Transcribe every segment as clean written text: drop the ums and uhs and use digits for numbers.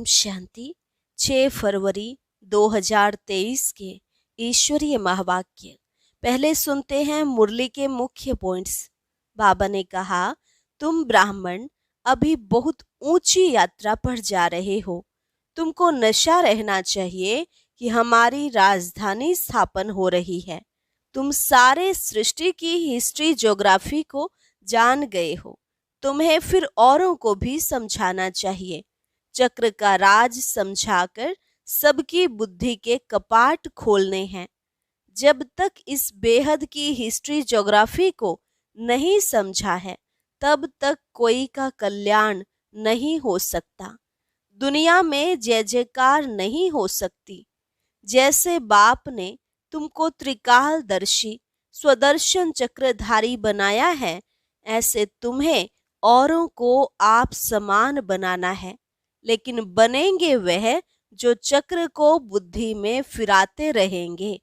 ओम शांति। 6 फरवरी 2023 के ईश्वरीय महावाक्य। पहले सुनते हैं मुरली के मुख्य पॉइंट्स। बाबा ने कहा, तुम ब्राह्मण अभी बहुत ऊंची यात्रा पर जा रहे हो। तुमको नशा रहना चाहिए कि हमारी राजधानी स्थापन हो रही है। तुम सारे सृष्टि की हिस्ट्री ज्योग्राफी को जान गए हो। तुम्हें फिर औरों को भी समझाना चाहिए। चक्र का राज समझाकर सबकी बुद्धि के कपाट खोलने हैं। जब तक इस बेहद की हिस्ट्री ज्योग्राफी को नहीं समझा है, तब तक कोई का कल्याण नहीं हो सकता। दुनिया में जय जयकार नहीं हो सकती। जैसे बाप ने तुमको त्रिकालदर्शी स्वदर्शन चक्रधारी बनाया है, ऐसे तुम्हें औरों को आप समान बनाना है। लेकिन बनेंगे वह जो चक्र को बुद्धि में फिराते रहेंगे।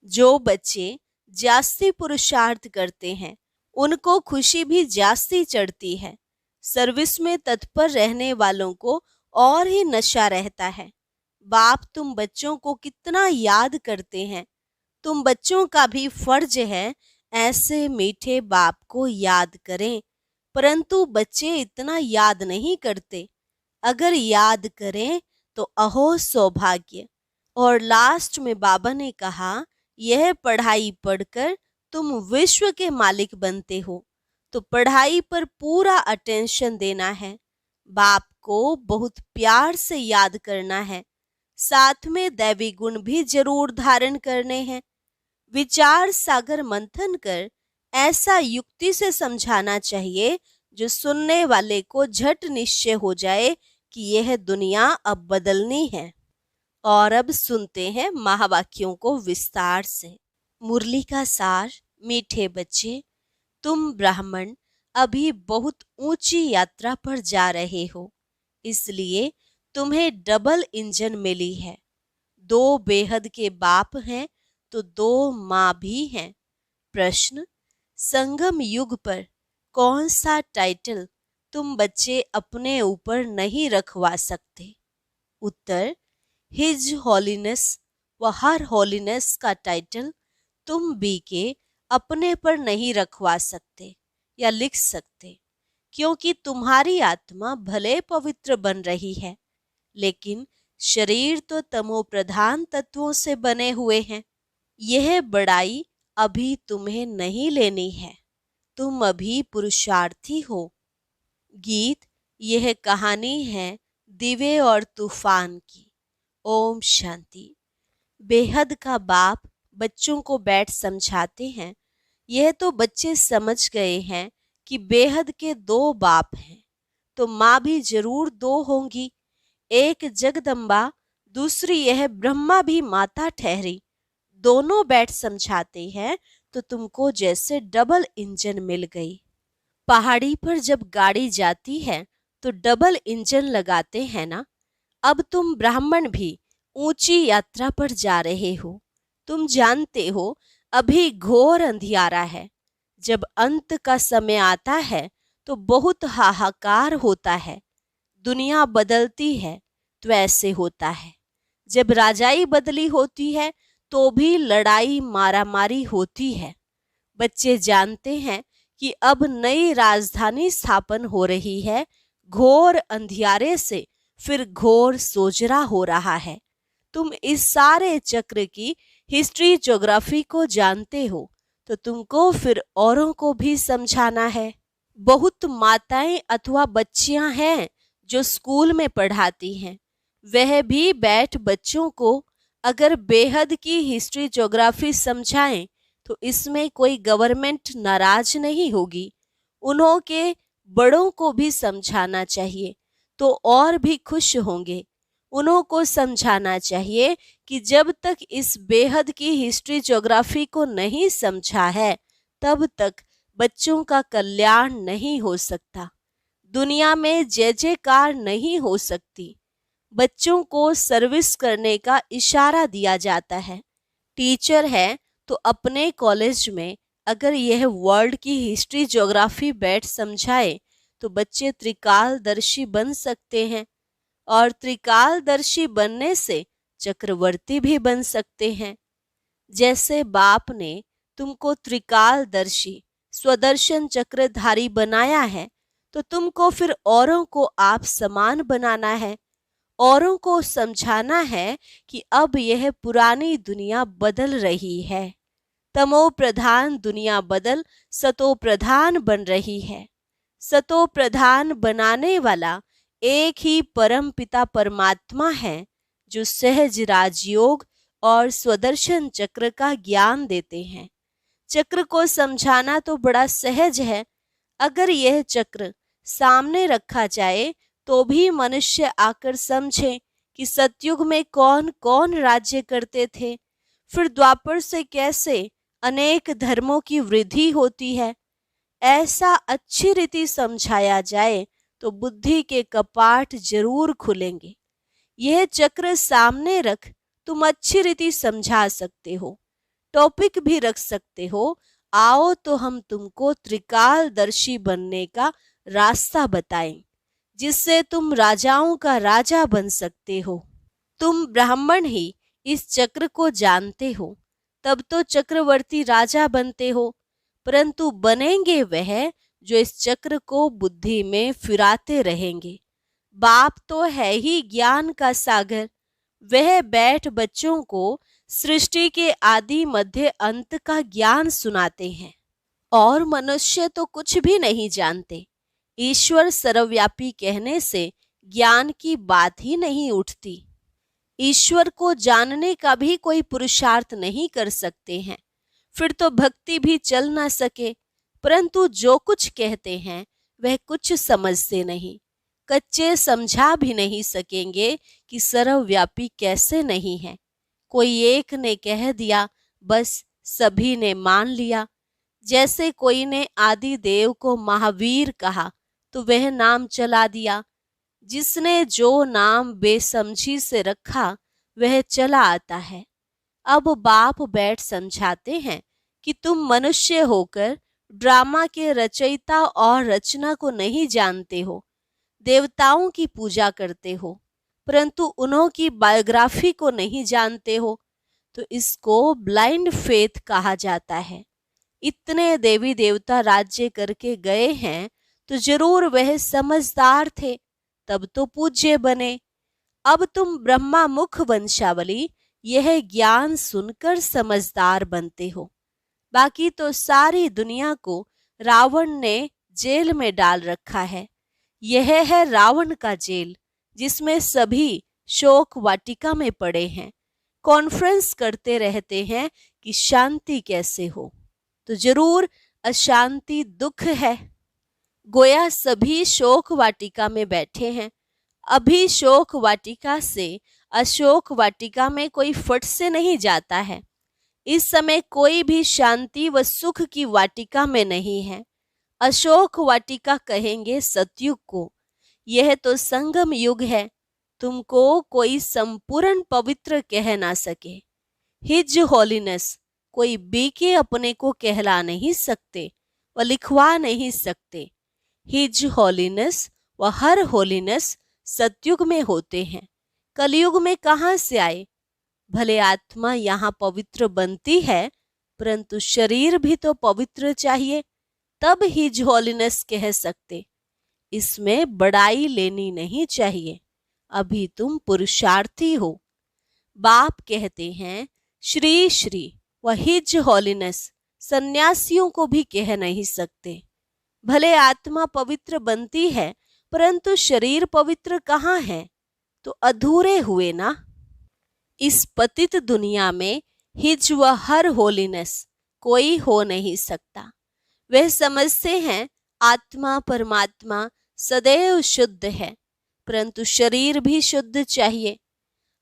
जो बच्चे जास्ती पुरुषार्थ करते हैं, उनको खुशी भी जास्ती चढ़ती है। सर्विस में तत्पर रहने वालों को और ही नशा रहता है। बाप तुम बच्चों को कितना याद करते हैं। तुम बच्चों का भी फर्ज है ऐसे मीठे बाप को याद करें, परंतु बच्चे इतना याद नहीं करते। अगर याद करें तो अहो सौभाग्य। और लास्ट में बाबा ने कहा, यह पढ़ाई पढ़कर तुम विश्व के मालिक बनते हो, तो पढ़ाई पर पूरा अटेंशन देना है। बाप को बहुत प्यार से याद करना है। साथ में दैवी गुण भी जरूर धारण करने हैं। विचार सागर मंथन कर ऐसा युक्ति से समझाना चाहिए जो सुनने वाले को झट निश्चय हो जाए कि यह दुनिया अब बदलनी है। और अब सुनते हैं महावाक्यों को विस्तार से। मुरली का सार। मीठे बच्चे, तुम ब्राह्मण अभी बहुत ऊंची यात्रा पर जा रहे हो, इसलिए तुम्हें डबल इंजन मिली है। 2 बेहद के बाप हैं तो 2 माँ भी हैं। प्रश्न, संगम युग पर कौन सा टाइटल तुम बच्चे अपने ऊपर नहीं रखवा सकते? उत्तर, हिज हॉलीनेस व हर हॉलीनेस का टाइटल तुम भी के अपने पर नहीं रखवा सकते या लिख सकते, क्योंकि तुम्हारी आत्मा भले पवित्र बन रही है, लेकिन शरीर तो तमो प्रधान तत्वों से बने हुए हैं। यह बड़ाई अभी तुम्हें नहीं लेनी है। तुम अभी पुरुषार्थी हो। गीत। यह कहानी है दिवे और तूफान की। ओम शांति। बेहद का बाप बच्चों को बैठ समझाते हैं। यह तो बच्चे समझ गए हैं कि बेहद के 2 बाप हैं, तो माँ भी जरूर 2 होंगी। एक जगदम्बा, दूसरी यह ब्रह्मा भी माता ठहरी। दोनों बैठ समझाते हैं तो तुमको जैसे डबल इंजन मिल गई। पहाड़ी पर जब गाड़ी जाती है तो डबल इंजन लगाते हैं ना। अब तुम ब्राह्मण भी ऊंची यात्रा पर जा रहे हो। तुम जानते हो अभी घोर अंधियारा है। जब अंत का समय आता है तो बहुत हाहाकार होता है। दुनिया बदलती है तो ऐसे होता है। जब राजाई बदली होती है तो भी लड़ाई मारामारी होती है। बच्चे जानते हैं कि अब नई राजधानी स्थापन हो रही है। घोर अंधियारे से फिर घोर सोजरा हो रहा है। तुम इस सारे चक्र की हिस्ट्री ज्योग्राफी को जानते हो, तो तुमको फिर औरों को भी समझाना है। बहुत माताएं अथवा बच्चियां हैं जो स्कूल में पढ़ाती हैं। वह भी बैठ बच्चों को अगर बेहद की हिस्ट्री ज्योग्राफी समझाएं तो इसमें कोई गवर्नमेंट नाराज नहीं होगी। उन्हों के बड़ों को भी समझाना चाहिए तो और भी खुश होंगे। उन्हों को समझाना चाहिए कि जब तक इस बेहद की हिस्ट्री ज्योग्राफी को नहीं समझा है, तब तक बच्चों का कल्याण नहीं हो सकता। दुनिया में जय जयकार नहीं हो सकती। बच्चों को सर्विस करने का इशारा दिया जाता है। टीचर है तो अपने कॉलेज में अगर यह वर्ल्ड की हिस्ट्री ज्योग्राफी बैठ समझाए तो बच्चे त्रिकालदर्शी बन सकते हैं। और त्रिकालदर्शी बनने से चक्रवर्ती भी बन सकते हैं। जैसे बाप ने तुमको त्रिकालदर्शी स्वदर्शन चक्रधारी बनाया है, तो तुमको फिर औरों को आप समान बनाना है। औरों को समझाना है कि अब यह पुरानी दुनिया बदल रही है। तमो प्रधान दुनिया बदल सतो प्रधान बन रही है। सतो प्रधान बनाने वाला एक ही परम पिता परमात्मा है, जो सहज राजयोग और स्वदर्शन चक्र का ज्ञान देते हैं। चक्र को समझाना तो बड़ा सहज है। अगर यह चक्र सामने रखा जाए तो भी मनुष्य आकर समझे कि सतयुग में कौन कौन राज्य करते थे, फिर द्वापर से कैसे अनेक धर्मों की वृद्धि होती है, ऐसा अच्छी रीति समझाया जाए तो बुद्धि के कपाट जरूर खुलेंगे। यह चक्र सामने रख तुम अच्छी रीति समझा सकते हो, टॉपिक भी रख सकते हो। आओ तो हम तुमको त्रिकालदर्शी बनने का रास्ता बताएं, जिससे तुम राजाओं का राजा बन सकते हो। तुम ब्राह्मण ही इस चक्र को जानते हो, तब तो चक्रवर्ती राजा बनते हो, परंतु बनेंगे वह जो इस चक्र को बुद्धि में फिराते रहेंगे। बाप तो है ही ज्ञान का सागर, वह बैठ बच्चों को सृष्टि के आदि मध्य अंत का ज्ञान सुनाते हैं। और मनुष्य तो कुछ भी नहीं जानते। ईश्वर सर्वव्यापी कहने से ज्ञान की बात ही नहीं उठती। ईश्वर को जानने का भी कोई पुरुषार्थ नहीं कर सकते हैं, फिर तो भक्ति भी चल ना सके। परंतु जो कुछ कहते हैं वह कुछ समझते नहीं। कच्चे समझा भी नहीं सकेंगे कि सर्वव्यापी कैसे नहीं है। कोई एक ने कह दिया, बस सभी ने मान लिया। जैसे कोई ने आदि देव को महावीर कहा तो वह नाम चला दिया। जिसने जो नाम बेसमझी से रखा वह चला आता है। अब बाप बैठ समझाते हैं कि तुम मनुष्य होकर ड्रामा के रचयिता और रचना को नहीं जानते हो। देवताओं की पूजा करते हो, परंतु उन्हों की बायोग्राफी को नहीं जानते हो, तो इसको ब्लाइंड फेथ कहा जाता है। इतने देवी देवता राज्य करके गए हैं तो जरूर वह समझदार थे, तब तो पूज्य बने। अब तुम ब्रह्मा मुख वंशावली यह ज्ञान सुनकर समझदार बनते हो। बाकी तो सारी दुनिया को रावण ने जेल में डाल रखा है। यह है रावण का जेल, जिसमें सभी शोक वाटिका में पड़े हैं, कॉन्फ्रेंस करते रहते हैं कि शांति कैसे हो, तो जरूर अशांति दुख है। गोया सभी शोक वाटिका में बैठे हैं। अभी शोक वाटिका से अशोक वाटिका में कोई फट से नहीं जाता है। इस समय कोई भी शांति व सुख की वाटिका में नहीं है। अशोक वाटिका कहेंगे सतयुग को। यह तो संगम युग है। तुमको कोई संपूर्ण पवित्र कह ना सके। हिज होलीनेस कोई बीके अपने को कहला नहीं सकते व लिखवा नहीं सकते। हिज होलीनेस व हर होलीनेस सतयुग में होते हैं, कलयुग में कहाँ से आए। भले आत्मा यहाँ पवित्र बनती है, परंतु शरीर भी तो पवित्र चाहिए, तब हिज होलीनेस कह सकते। इसमें बड़ाई लेनी नहीं चाहिए। अभी तुम पुरुषार्थी हो। बाप कहते हैं श्री श्री व हिज होलीनेस सन्यासियों को भी कह नहीं सकते। भले आत्मा पवित्र बनती है, परंतु शरीर पवित्र कहाँ है, तो अधूरे हुए ना। इस पतित दुनिया में हिज व हर होलीनेस कोई हो नहीं सकता। वह समझते हैं आत्मा परमात्मा सदैव शुद्ध है, परंतु शरीर भी शुद्ध चाहिए।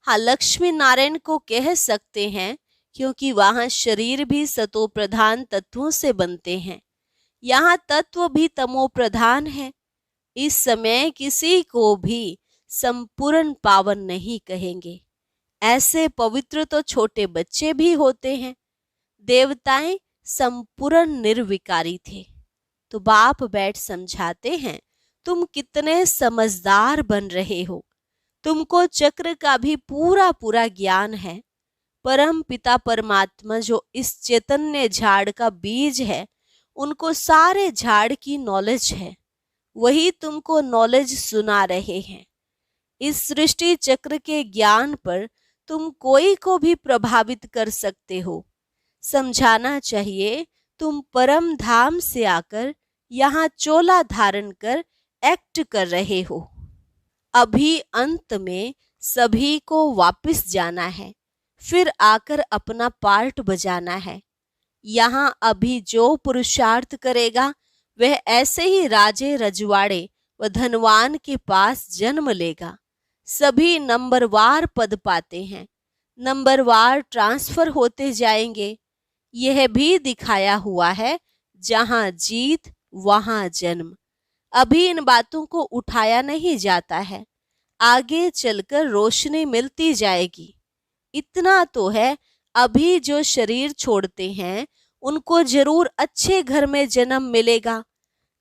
हाँ, लक्ष्मी नारायण को कह सकते हैं, क्योंकि वहां शरीर भी सतो प्रधान तत्वों से बनते हैं। यहाँ तत्व भी तमो प्रधान है। इस समय किसी को भी संपूर्ण पावन नहीं कहेंगे। ऐसे पवित्र तो छोटे बच्चे भी होते हैं। देवताएं संपूर्ण निर्विकारी थे। तो बाप बैठ समझाते हैं, तुम कितने समझदार बन रहे हो। तुमको चक्र का भी पूरा पूरा ज्ञान है। परम पिता परमात्मा जो इस चैतन्य झाड़ का बीज है, उनको सारे झाड़ की नॉलेज है। वही तुमको नॉलेज सुना रहे हैं। इस सृष्टि चक्र के ज्ञान पर तुम कोई को भी प्रभावित कर सकते हो। समझाना चाहिए, तुम परम धाम से आकर यहाँ चोला धारण कर एक्ट कर रहे हो। अभी अंत में सभी को वापस जाना है, फिर आकर अपना पार्ट बजाना है। यहाँ अभी जो पुरुषार्थ करेगा वह ऐसे ही राजे रजवाड़े व धनवान के पास जन्म लेगा। सभी नंबरवार पद पाते हैं, नंबरवार ट्रांसफर होते जाएंगे। यह भी दिखाया हुआ है, जहां जीत वहां जन्म। अभी इन बातों को उठाया नहीं जाता है, आगे चलकर रोशनी मिलती जाएगी। इतना तो है, अभी जो शरीर छोड़ते हैं उनको जरूर अच्छे घर में जन्म मिलेगा।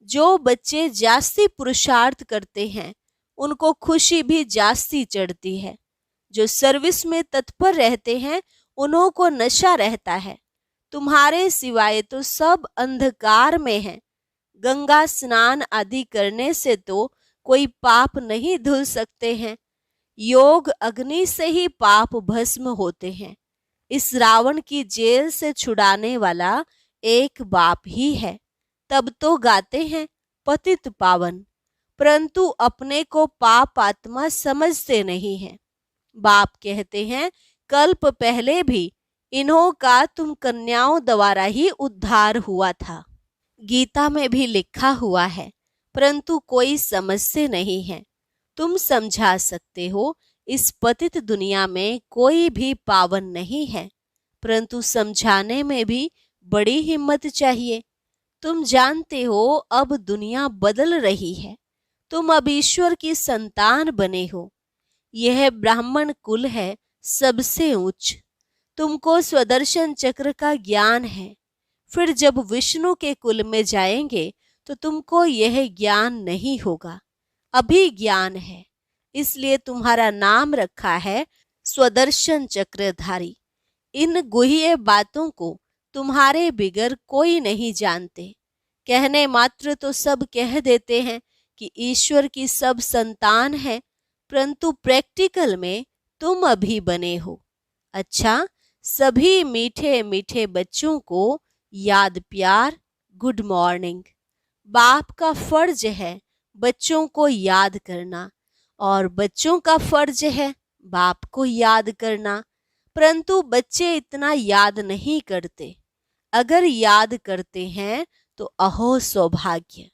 जो बच्चे जास्ती पुरुषार्थ करते हैं उनको खुशी भी जास्ती चढ़ती है। जो सर्विस में तत्पर रहते हैं उन्हों को नशा रहता है। तुम्हारे सिवाय तो सब अंधकार में है। गंगा स्नान आदि करने से तो कोई पाप नहीं धुल सकते हैं। योग अग्नि से ही पाप भस्म होते हैं। इस रावण की जेल से छुड़ाने वाला एक बाप ही है। तब तो गाते हैं पतित पावन, परंतु अपने को पाप आत्मा समझते नहीं हैं। बाप कहते हैं, कल्प पहले भी इन्हों का तुम कन्याओं द्वारा ही उद्धार हुआ था। गीता में भी लिखा हुआ है, परंतु कोई समझते नहीं है। तुम समझा सकते हो, इस पतित दुनिया में कोई भी पावन नहीं है, परंतु समझाने में भी बड़ी हिम्मत चाहिए। तुम जानते हो अब दुनिया बदल रही है। तुम अब ईश्वर की संतान बने हो। यह ब्राह्मण कुल है सबसे उच्च। तुमको स्वदर्शन चक्र का ज्ञान है। फिर जब विष्णु के कुल में जाएंगे तो तुमको यह ज्ञान नहीं होगा। अभी ज्ञान है, इसलिए तुम्हारा नाम रखा है स्वदर्शन चक्रधारी। इन गुह्य बातों को तुम्हारे बिगर कोई नहीं जानते। कहने मात्र तो सब कह देते हैं कि ईश्वर की सब संतान है, परंतु प्रैक्टिकल में तुम अभी बने हो। अच्छा, सभी मीठे मीठे बच्चों को याद प्यार गुड मॉर्निंग। बाप का फर्ज है बच्चों को याद करना, और बच्चों का फर्ज है बाप को याद करना, परंतु बच्चे इतना याद नहीं करते। अगर याद करते हैं तो अहो सौभाग्य।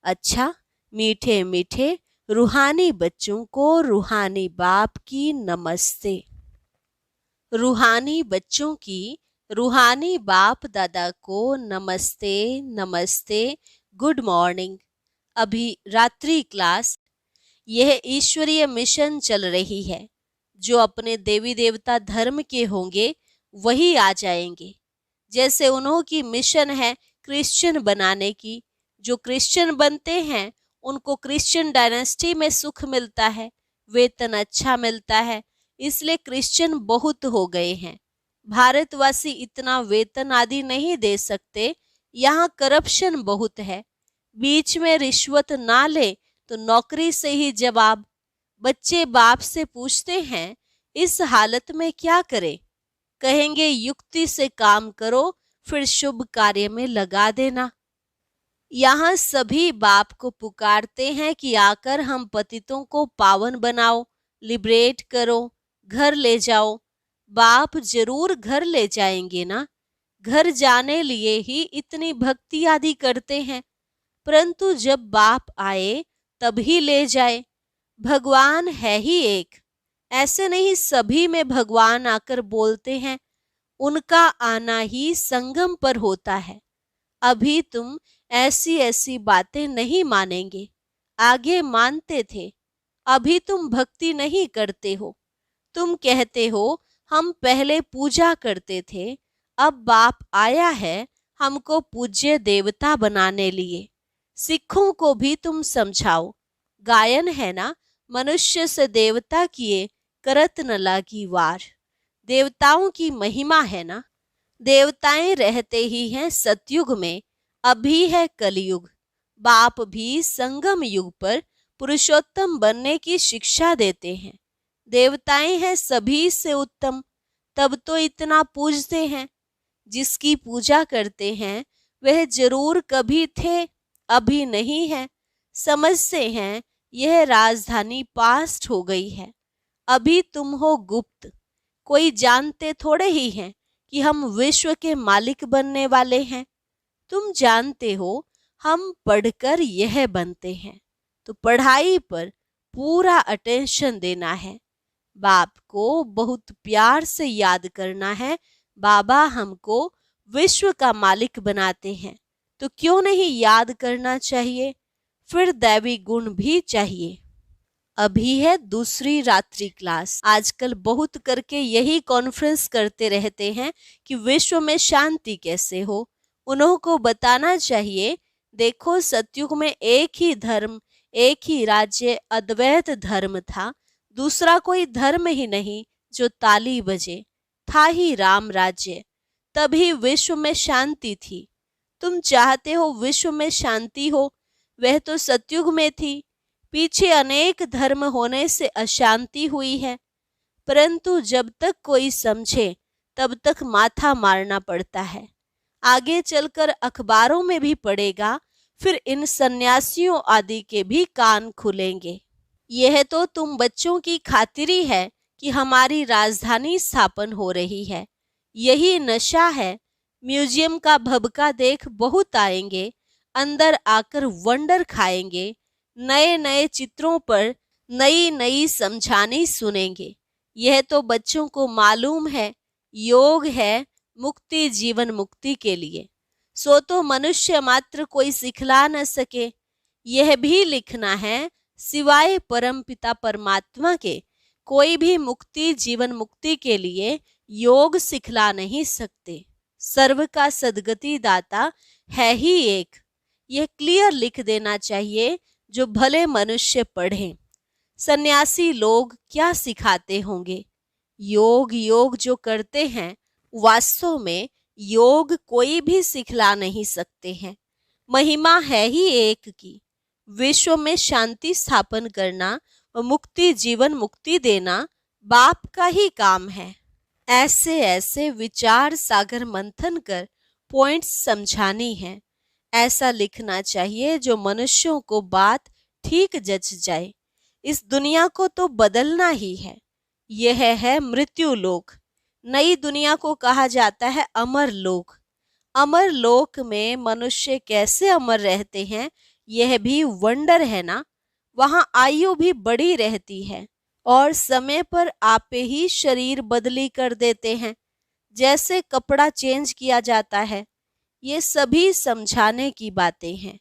अच्छा, मीठे मीठे रूहानी बच्चों को रूहानी बाप की नमस्ते। रूहानी बच्चों की रूहानी बाप दादा को नमस्ते नमस्ते, गुड मॉर्निंग। अभी रात्रि क्लास। यह ईश्वरीय मिशन चल रही है। जो अपने देवी देवता धर्म के होंगे वही आ जाएंगे। जैसे उन्हों की मिशन है क्रिश्चियन बनाने की। जो क्रिश्चियन बनते हैं उनको क्रिश्चियन डायनेस्टी में सुख मिलता है, वेतन अच्छा मिलता है, इसलिए क्रिश्चियन बहुत हो गए हैं। भारतवासी इतना वेतन आदि नहीं दे सकते। यहाँ करप्शन बहुत है। बीच में रिश्वत ना ले तो नौकरी से ही जवाब। बच्चे बाप से पूछते हैं, इस हालत में क्या करें? कहेंगे युक्ति से काम करो, फिर शुभ कार्य में लगा देना। यहाँ सभी बाप को पुकारते हैं कि आकर हम पतितों को पावन बनाओ, लिबरेट करो, घर ले जाओ। बाप जरूर घर ले जाएंगे ना। घर जाने लिए ही इतनी भक्ति आदि करते हैं, परंतु जब बाप आए तभी ले जाए। भगवान है ही एक। ऐसे नहीं सभी में भगवान आकर बोलते हैं। उनका आना ही संगम पर होता है। अभी तुम ऐसी ऐसी बातें नहीं मानेंगे, आगे मानते थे। अभी तुम भक्ति नहीं करते हो। तुम कहते हो हम पहले पूजा करते थे, अब बाप आया है हमको पूज्य देवता बनाने लिए। सिखों को भी तुम समझाओ। गायन है ना, मनुष्य से देवता किए करत न लागी वार। देवताओं की महिमा है ना। देवताएं रहते ही हैं सतयुग में, अभी है कलयुग। बाप भी संगम युग पर पुरुषोत्तम बनने की शिक्षा देते हैं। देवताएं हैं सभी से उत्तम, तब तो इतना पूजते हैं। जिसकी पूजा करते हैं वह जरूर कभी थे, अभी नहीं है। समझते हैं यह राजधानी पास्ट हो गई है, अभी तुम हो गुप्त। कोई जानते थोड़े ही हैं कि हम विश्व के मालिक बनने वाले हैं। तुम जानते हो हम पढ़कर यह बनते हैं, तो पढ़ाई पर पूरा अटेंशन देना है। बाप को बहुत प्यार से याद करना है। बाबा हमको विश्व का मालिक बनाते हैं, तो क्यों नहीं याद करना चाहिए। फिर दैवी गुण भी चाहिए। अभी है दूसरी रात्रि क्लास। आजकल बहुत करके यही कॉन्फ्रेंस करते रहते हैं कि विश्व में शांति कैसे हो। उन्हों को बताना चाहिए, देखो सतयुग में एक ही धर्म, एक ही राज्य, अद्वैत धर्म था। दूसरा कोई धर्म ही नहीं जो ताली बजे, था ही राम राज्य। तभी विश्व में शांति थी। तुम चाहते हो विश्व में शांति हो, वह तो सतयुग में थी। पीछे अनेक धर्म होने से अशांति हुई है, परंतु जब तक कोई समझे तब तक माथा मारना पड़ता है। आगे चलकर अखबारों में भी पड़ेगा, फिर इन सन्यासियों आदि के भी कान खुलेंगे। यह तो तुम बच्चों की खातिरी है कि हमारी राजधानी स्थापन हो रही है। यही नशा है। म्यूजियम का भभका देख बहुत आएंगे, अंदर आकर वंडर खाएंगे। नए नए चित्रों पर नई नई समझानी सुनेंगे। यह तो बच्चों को मालूम है, योग है मुक्ति, जीवन मुक्ति के लिए। सो तो मनुष्य मात्र कोई सिखला न सके। यह भी लिखना है, सिवाय परम पिता परमात्मा के कोई भी मुक्ति जीवन मुक्ति के लिए योग सिखला नहीं सकते। सर्व का सद्गति दाता है ही एक। यह क्लियर लिख देना चाहिए, जो भले मनुष्य पढ़ें। सन्यासी लोग क्या सिखाते होंगे। योग योग जो करते हैं, वास्तव में योग कोई भी सिखला नहीं सकते हैं। महिमा है ही एक की। विश्व में शांति स्थापन करना और मुक्ति जीवन मुक्ति देना बाप का ही काम है। ऐसे ऐसे विचार सागर मंथन कर पॉइंट्स समझानी है। ऐसा लिखना चाहिए जो मनुष्यों को बात ठीक जच जाए। इस दुनिया को तो बदलना ही है। यह है मृत्यु लोक। नई दुनिया को कहा जाता है अमर लोक। अमर लोक में मनुष्य कैसे अमर रहते हैं, यह भी वंडर है ना। वहां आयु भी बड़ी रहती है और समय पर आपे ही शरीर बदली कर देते हैं, जैसे कपड़ा चेंज किया जाता है। ये सभी समझाने की बातें हैं।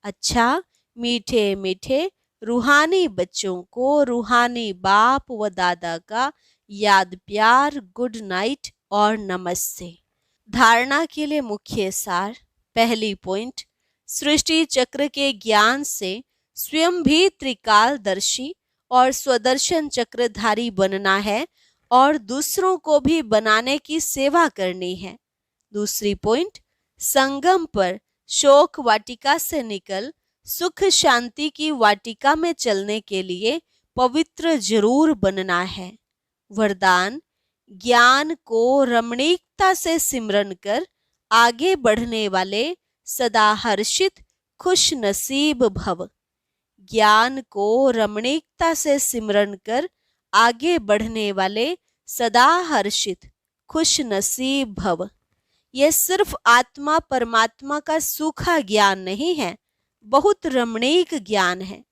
अच्छा, मीठे मीठे रूहानी बच्चों को रूहानी बाप व दादा का याद प्यार, गुड नाइट और नमस्ते। धारणा के लिए मुख्य सार। पहली पॉइंट, सृष्टि चक्र के ज्ञान से स्वयं भी त्रिकालदर्शी और स्वदर्शन चक्रधारी बनना है और दूसरों को भी बनाने की सेवा करनी है। दूसरी पॉइंट, संगम पर शोक वाटिका से निकल सुख शांति की वाटिका में चलने के लिए पवित्र जरूर बनना है। वरदान, ज्ञान को रमणीकता से सिमरन कर आगे बढ़ने वाले सदा हर्षित खुश नसीब भव। ज्ञान को रमणीकता से सिमरन कर आगे बढ़ने वाले सदा हर्षित खुश नसीब भव। यह सिर्फ आत्मा परमात्मा का सूखा ज्ञान नहीं है, बहुत रमणीक ज्ञान है।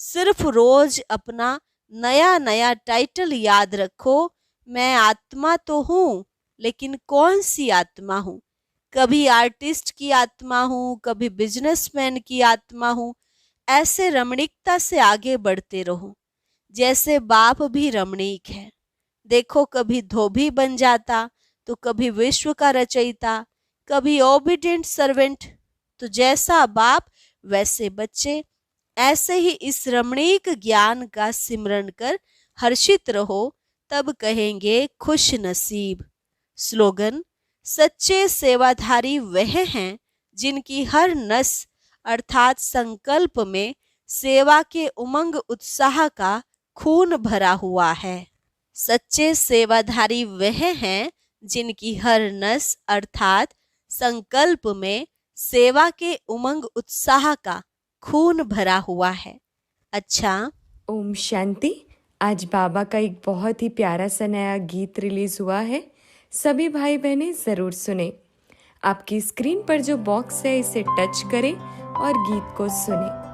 सिर्फ रोज अपना नया नया टाइटल याद रखो, मैं आत्मा तो हूँ, लेकिन कौन सी आत्मा हूँ। कभी आर्टिस्ट की आत्मा हूँ, कभी बिजनेसमैन की आत्मा हूँ। ऐसे रमणीकता से आगे बढ़ते रहो, जैसे बाप भी रमणीक है। देखो, कभी धोबी बन जाता, तो कभी विश्व का रचयिता, कभी ओबीडिएंट सर्वेंट। तो जैसा बाप वैसे बच्चे। ऐसे ही इस रमणीक ज्ञान का सिमरन कर हर्षित रहो, तब कहेंगे खुश नसीब। स्लोगन: सच्चे सेवाधारी वह हैं जिनकी हर नस अर्थात संकल्प में सेवा के उमंग उत्साह का खून भरा हुआ है। सच्चे सेवाधारी वह हैं जिनकी हर नस अर्थात संकल्प में सेवा के उमंग उत्साह का खून भरा हुआ है। अच्छा, ओम शांति। आज बाबा का एक बहुत ही प्यारा सा नया गीत रिलीज हुआ है, सभी भाई बहनें ज़रूर सुने। आपकी स्क्रीन पर जो बॉक्स है इसे टच करें और गीत को सुने।